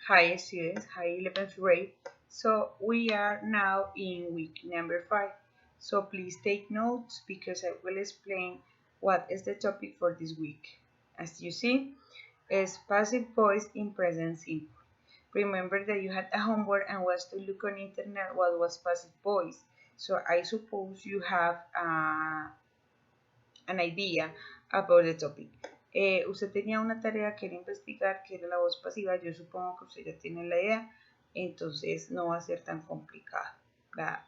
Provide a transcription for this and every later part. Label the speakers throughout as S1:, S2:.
S1: Hi students, hi 11th grade. So we are now in week number 5. So please take notes because I will explain what is the topic for this week. As you see, is passive voice in present simple. Remember that you had a homework and was to look on internet what was passive voice. So I suppose you have an idea about the topic. Usted tenía una tarea que era investigar qué era la voz pasiva. Yo supongo que usted ya tiene la idea, entonces no va a ser tan complicado.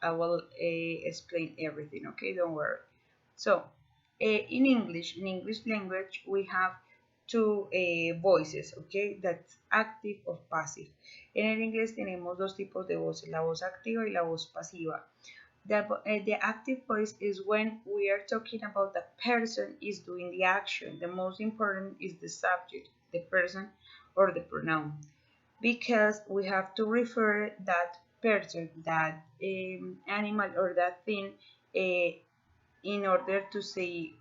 S1: I will explain everything, okay? Don't worry. So, in English language, we have two voices, okay? That's active or passive. En el inglés tenemos dos tipos de voces, la voz activa y la voz pasiva. The active voice is when we are talking about the person is doing the action. The most important is the subject, the person or the pronoun, because we have to refer that person, that animal or that thing in order to say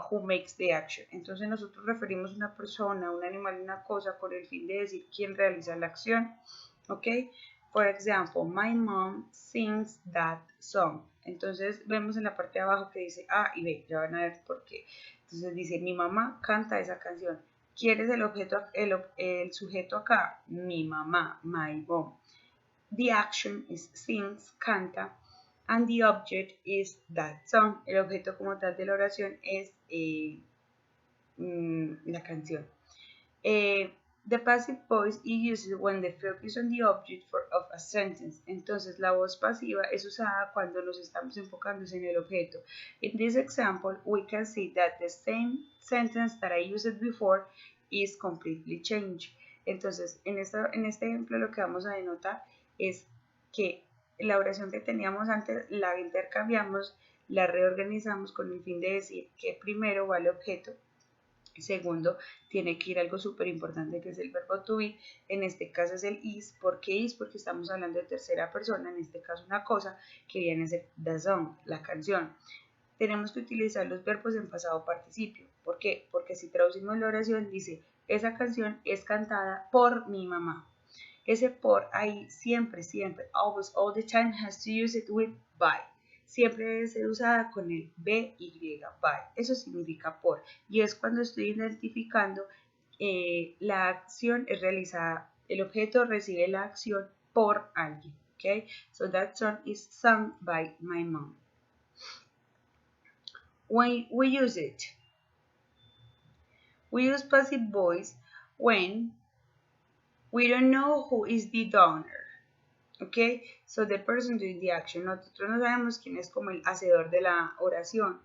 S1: who makes the action. Entonces nosotros referimos una persona, un animal, una cosa con el fin de decir quién realiza la acción, ¿ok? For example, my mom sings that song. Entonces vemos en la parte de abajo que dice A y B, ya van a ver por qué. Entonces dice, mi mamá canta esa canción. ¿Quién es el objeto, el sujeto acá? Mi mamá, my mom. The action is sings, canta, and the object is that song. El objeto como tal de la oración es la canción. The passive voice is used when the focus on the object of a sentence. Entonces, la voz pasiva es usada cuando nos estamos enfocando en el objeto. In this example, we can see that the same sentence that I used before is completely changed. Entonces, en este ejemplo lo que vamos a denotar es que la oración que teníamos antes la intercambiamos, la reorganizamos con el fin de decir que primero va el objeto. Segundo, tiene que ir algo súper importante que es el verbo to be. En este caso es el is. ¿Por qué is? Porque estamos hablando de tercera persona, en este caso una cosa que viene a ser the song, la canción. Tenemos que utilizar los verbos en pasado participio. ¿Por qué? Porque si traducimos la oración dice, esa canción es cantada por mi mamá. Ese por ahí siempre, always, all the time has to use it with by. Siempre debe ser usada con el BY, by. Eso significa por. Y es cuando estoy identificando la acción es realizada, el objeto recibe la acción por alguien. Okay? So that song is sung by my mom. When we use it, we use passive voice when we don't know who is the donor. Ok, so the person doing the action. Nosotros no sabemos quién es como el hacedor de la oración.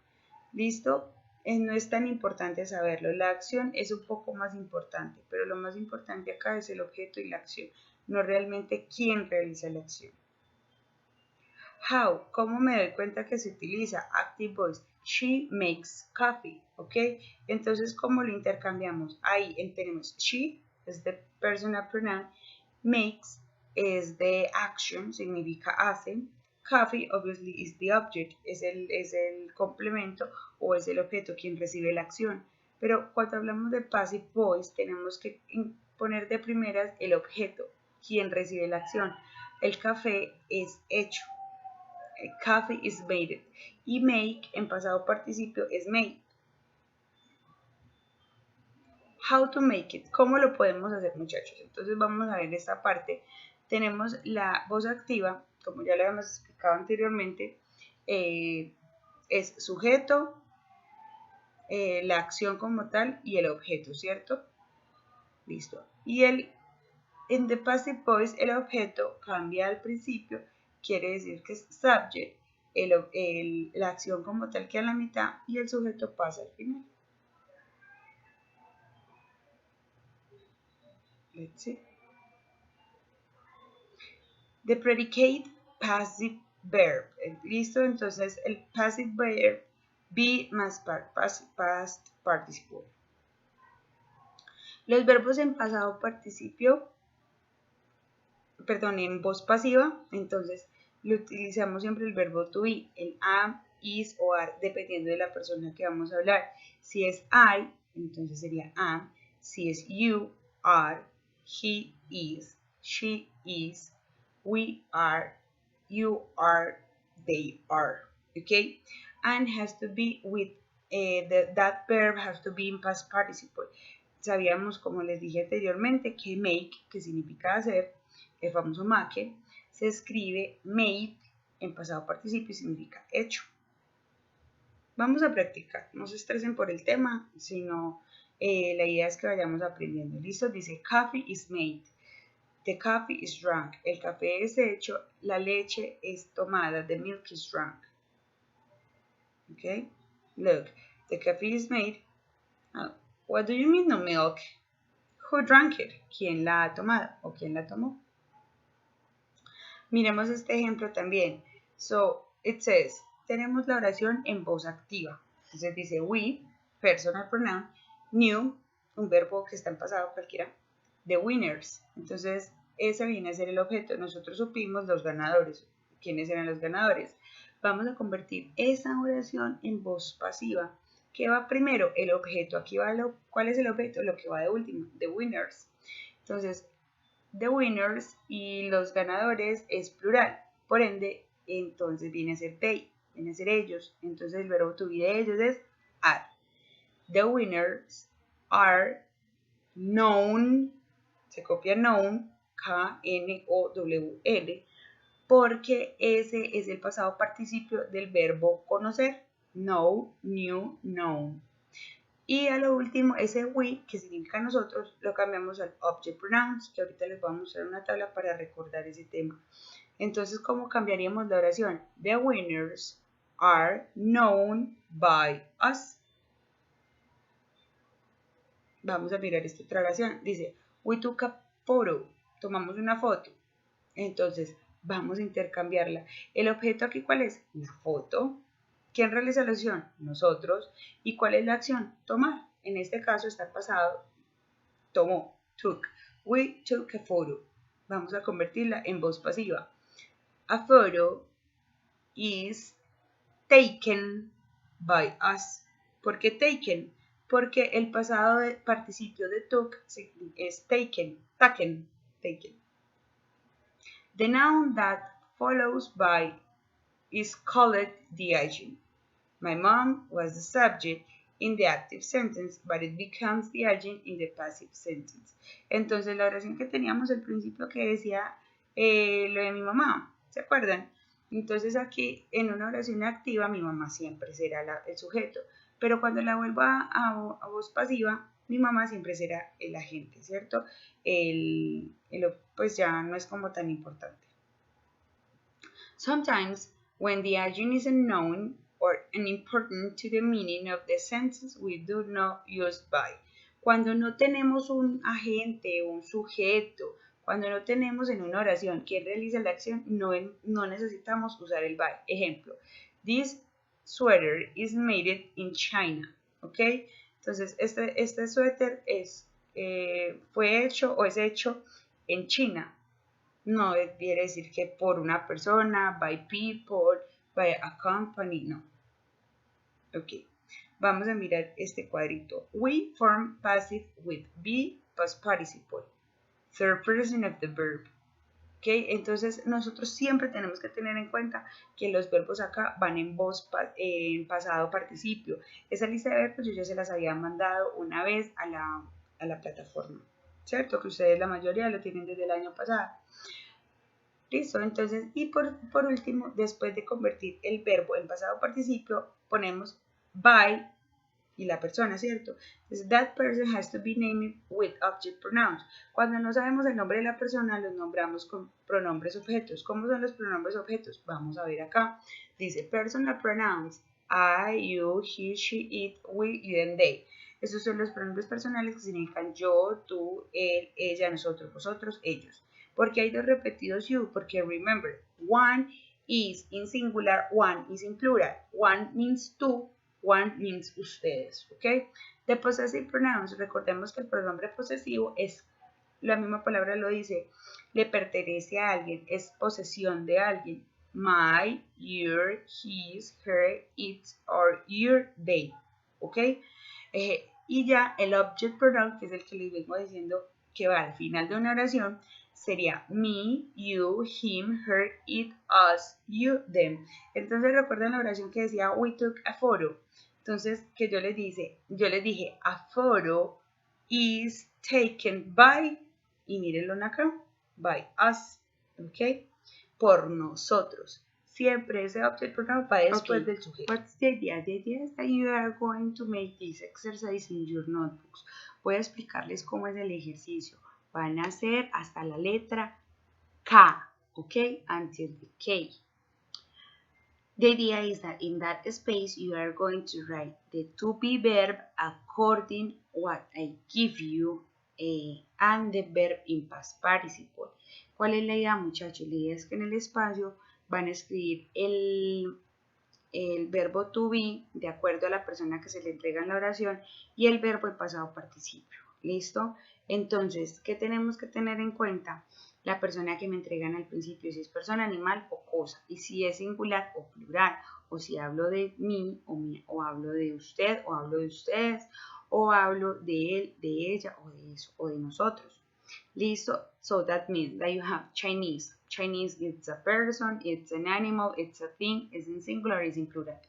S1: ¿Listo? No es tan importante saberlo. La acción es un poco más importante, pero lo más importante acá es el objeto y la acción, no realmente quién realiza la acción. How, ¿cómo me doy cuenta que se utiliza active voice? She makes coffee, ¿ok? Entonces, ¿cómo lo intercambiamos? Ahí tenemos she, es the personal pronoun, makes es the action, significa hace, coffee obviously is the object, es el complemento o es el objeto quien recibe la acción. Pero cuando hablamos de passive voice tenemos que poner de primeras el objeto, quien recibe la acción. El café es hecho. Coffee is made. Y make en pasado participio es made. How to make it. ¿Cómo lo podemos hacer, muchachos? Entonces vamos a ver esta parte. Tenemos la voz activa, como ya lo habíamos explicado anteriormente, es sujeto, la acción como tal y el objeto, ¿cierto? Listo. Y en the passive voice el objeto cambia al principio, quiere decir que es subject, la acción como tal queda a la mitad y el sujeto pasa al final. Let's see. The predicate passive verb. ¿Listo? Entonces el passive verb be más past participle. Los verbos en pasado participio, perdón, en voz pasiva, entonces lo utilizamos siempre el verbo to be, el am, is o are, dependiendo de la persona que vamos a hablar. Si es I, entonces sería am. Si es you, are, he is, she is, we are, you are, they are. Okay, and has to be with that verb has to be in past participle. Sabíamos, como les dije anteriormente, que make, que significa hacer, el famoso make, se escribe made en pasado participio y significa hecho. Vamos a practicar, no se estresen por el tema, sino la idea es que vayamos aprendiendo. ¿Listo? Dice, coffee is made. The coffee is drunk. El café es hecho, la leche es tomada. The milk is drunk. Okay? Look, the coffee is made. What do you mean no milk? Who drank it? ¿Quién la ha tomado o quién la tomó? Miremos este ejemplo también. So, it says, tenemos la oración en voz activa. Entonces dice we, personal pronoun, knew, un verbo que está en pasado cualquiera, the winners. Entonces, ese viene a ser el objeto. Nosotros supimos los ganadores. ¿Quiénes eran los ganadores? Vamos a convertir esa oración en voz pasiva. ¿Qué va primero? El objeto. Aquí va ¿cuál es el objeto? Lo que va de último, the winners. Entonces, the winners y los ganadores es plural. Por ende, entonces viene a ser they, viene a ser ellos. Entonces el verbo to be de ellos es are. The winners are known, se copia known, K-N-O-W-L, porque ese es el pasado participio del verbo conocer, know, knew, known. Y a lo último, ese we, que significa nosotros, lo cambiamos al object pronouns, que ahorita les voy a mostrar una tabla para recordar ese tema. Entonces, ¿cómo cambiaríamos la oración? The winners are known by us. Vamos a mirar esta otra oración. Dice, we took a photo. Tomamos una foto. Entonces, vamos a intercambiarla. ¿El objeto aquí cuál es? La foto. ¿Quién realiza la acción? Nosotros. ¿Y cuál es la acción? Tomar. En este caso está pasado. Tomó. Took. We took a photo. Vamos a convertirla en voz pasiva. A photo is taken by us. ¿Por qué taken? Porque el pasado de participio de took es taken. Taken. The noun that follows by is called the agent. My mom was the subject in the active sentence, but it becomes the agent in the passive sentence. Entonces la oración que teníamos al principio que decía lo de mi mamá, ¿se acuerdan? Entonces aquí en una oración activa mi mamá siempre será el sujeto, pero cuando la vuelva a voz pasiva, mi mamá siempre será el agente, ¿cierto? Pues ya no es como tan importante. Sometimes when the agent is unknown or unimportant to the meaning of the sentence, we do not use by. Cuando no tenemos un agente o un sujeto, cuando no tenemos en una oración quien realiza la acción, no necesitamos usar el by. Ejemplo, this sweater is made in China. ¿Ok? Entonces, este suéter fue hecho o es hecho en China. No quiere decir que por una persona, by people, by a company, no. Ok, vamos a mirar este cuadrito. We form passive with be past participle, third person of the verb. Ok, entonces nosotros siempre tenemos que tener en cuenta que los verbos acá van en pasado participio. Esa lista de verbos yo ya se las había mandado una vez a la plataforma, ¿cierto? Que ustedes la mayoría lo tienen desde el año pasado. Listo, entonces, y por último, después de convertir el verbo en pasado participio, ponemos by y la persona, ¿cierto? Entonces, that person has to be named with object pronouns. Cuando no sabemos el nombre de la persona, los nombramos con pronombres objetos. ¿Cómo son los pronombres objetos? Vamos a ver acá. Dice personal pronouns, I, you, he, she, it, we, you, and they. Estos son los pronombres personales que significan yo, tú, él, ella, nosotros, vosotros, ellos. Porque hay dos repetidos you, porque remember, one is in singular, one is in plural. One means tú, one means ustedes, ¿ok? The possessive pronouns, recordemos que el pronombre posesivo es, la misma palabra lo dice, le pertenece a alguien, es posesión de alguien. My, your, his, her, its, or your, they, ¿ok? Y ya el object pronoun, que es el que les vengo diciendo que va al final de una oración, sería me, you, him, her, it, us, you, them. Entonces recuerden la oración que decía we took a photo. Entonces que yo les dije a photo is taken by, y mírenlo acá, by us, ¿ok? Por nosotros. Siempre ese object pronoun va después del sujeto. What's the idea? The idea is that you are going to make this exercise in your notebooks. Voy a explicarles cómo es el ejercicio. Van a hacer hasta la letra K, ¿ok? Until the K. The idea is that in that space you are going to write the to be verb according what I give you and the verb in past participle. ¿Cuál es la idea, muchachos? La idea es que en el espacio van a escribir el verbo to be de acuerdo a la persona que se le entrega en la oración y el verbo en pasado participio. ¿Listo? Entonces, ¿qué tenemos que tener en cuenta? La persona que me entregan al principio, si es persona, animal o cosa, y si es singular o plural, o si hablo de mí o hablo de usted o hablo de ustedes, o hablo de él, de ella o de eso o de nosotros. Listo? So that means that you have Chinese. Chinese, it's a person, it's an animal, it's a thing, it's in singular, it's in plural.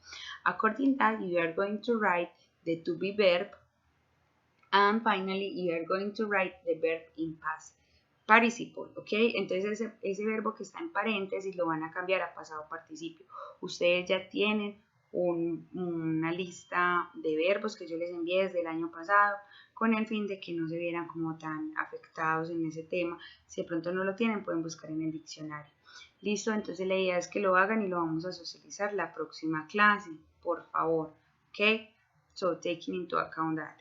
S1: According to that, you are going to write the to be verb, and finally you are going to write the verb in past participle, ¿ok? Entonces ese verbo que está en paréntesis lo van a cambiar a pasado participio. Ustedes ya tienen una lista de verbos que yo les envié desde el año pasado con el fin de que no se vieran como tan afectados en ese tema. Si de pronto no lo tienen, pueden buscar en el diccionario. Listo, entonces la idea es que lo hagan y lo vamos a socializar la próxima clase, por favor, ¿ok? So taking into account that.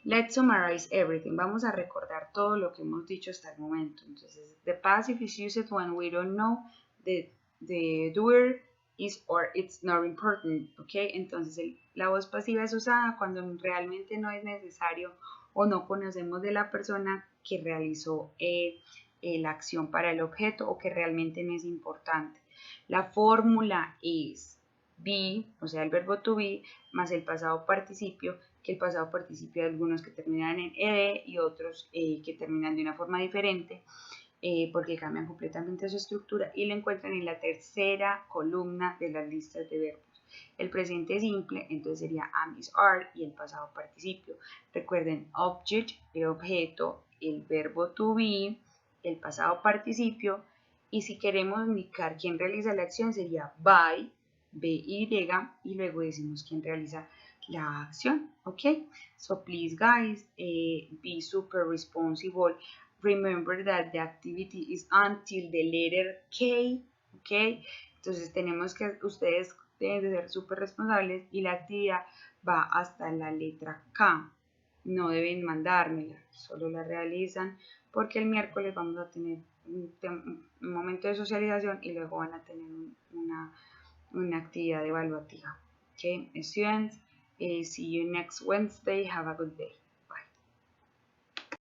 S1: Let's summarize everything. Vamos a recordar todo lo que hemos dicho hasta el momento. Entonces, the passive is used when we don't know the doer is or it's not important, ¿ok? Entonces, la voz pasiva es usada cuando realmente no es necesario o no conocemos de la persona que realizó la acción para el objeto o que realmente no es importante. La fórmula es be, o sea, el verbo to be, más el pasado participio, que el pasado participio hay algunos que terminan en ed y otros que terminan de una forma diferente porque cambian completamente su estructura y lo encuentran en la tercera columna de las listas de verbos. El presente simple entonces sería am, is, are y el pasado participio. Recuerden object, el objeto, el verbo to be, el pasado participio y si queremos indicar quién realiza la acción sería by, by y luego decimos quién realiza la acción, ok? So please guys, be super responsible. Remember that the activity is until the letter K, ok? Entonces tenemos que, ustedes deben de ser súper responsables y la actividad va hasta la letra K. No deben mandármela, solo la realizan porque el miércoles vamos a tener un momento de socialización y luego van a tener una actividad evaluativa. Okay, students, see you next Wednesday. Have a good day.